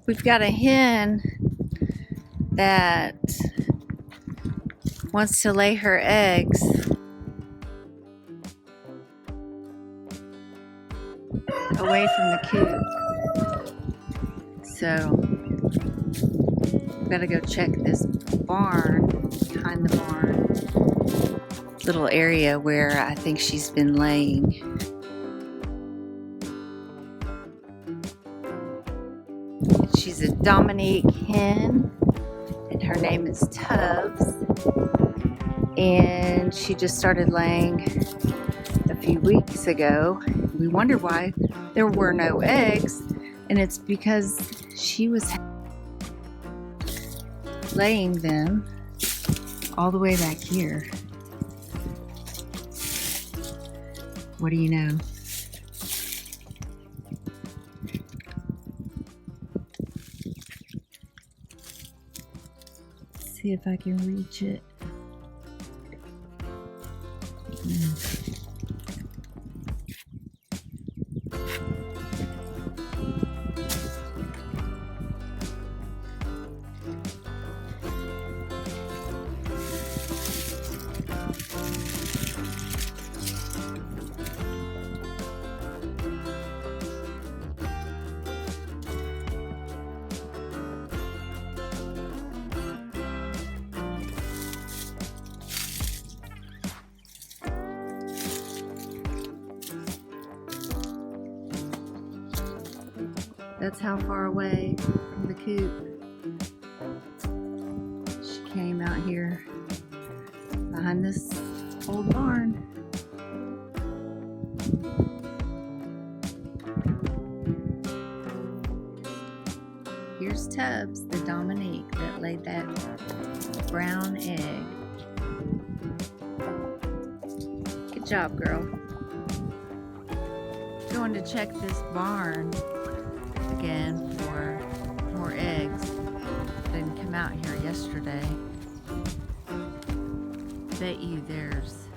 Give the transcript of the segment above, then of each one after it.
We've got a hen that wants to lay her eggs away from the coop. So we've got to go check this barn, behind the barn, little area where I think she's been laying. She's a Dominique hen, and her name is Tubbs, and she just started laying a few weeks ago. We wondered why there were no eggs, and it's because she was laying them all the way back here. What do you know? See if I can reach it. That's how far away from the coop she came out here behind this old barn. Here's Tubbs, the Dominique that laid that brown egg. Good job, girl. Going to check this barn again for more eggs. Didn't come out here yesterday. Bet you there's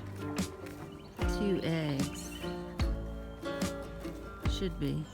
2 eggs. Should be.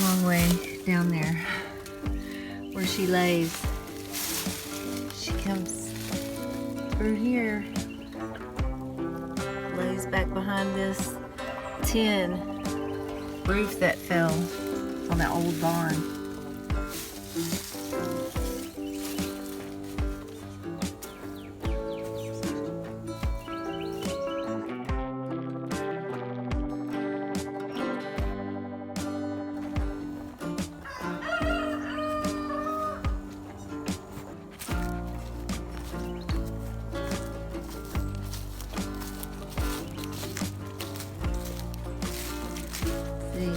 Long way down there where she lays. She comes through here, lays back behind this tin roof that fell on that old barn.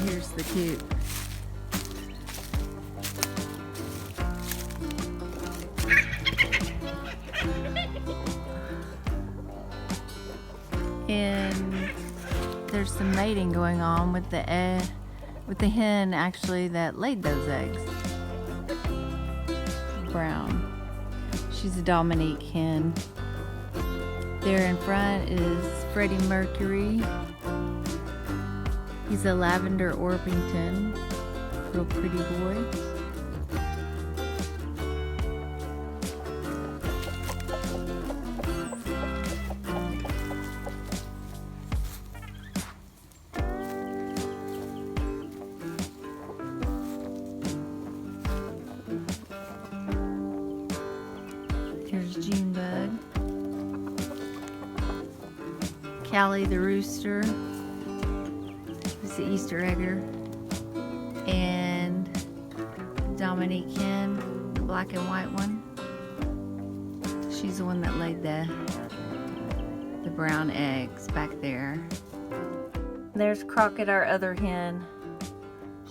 Here's the coop. And there's some mating going on with the hen actually that laid those eggs. Brown. She's a Dominique hen. There in front is Freddie Mercury. He's a lavender Orpington, real pretty boy. Junebug. Callie the rooster is the Easter egger. And Dominique hen, the black and white one. She's the one that laid the brown eggs back there. There's Crockett, our other hen.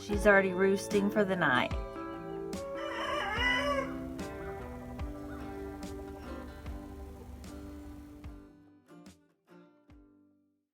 She's already roosting for the night.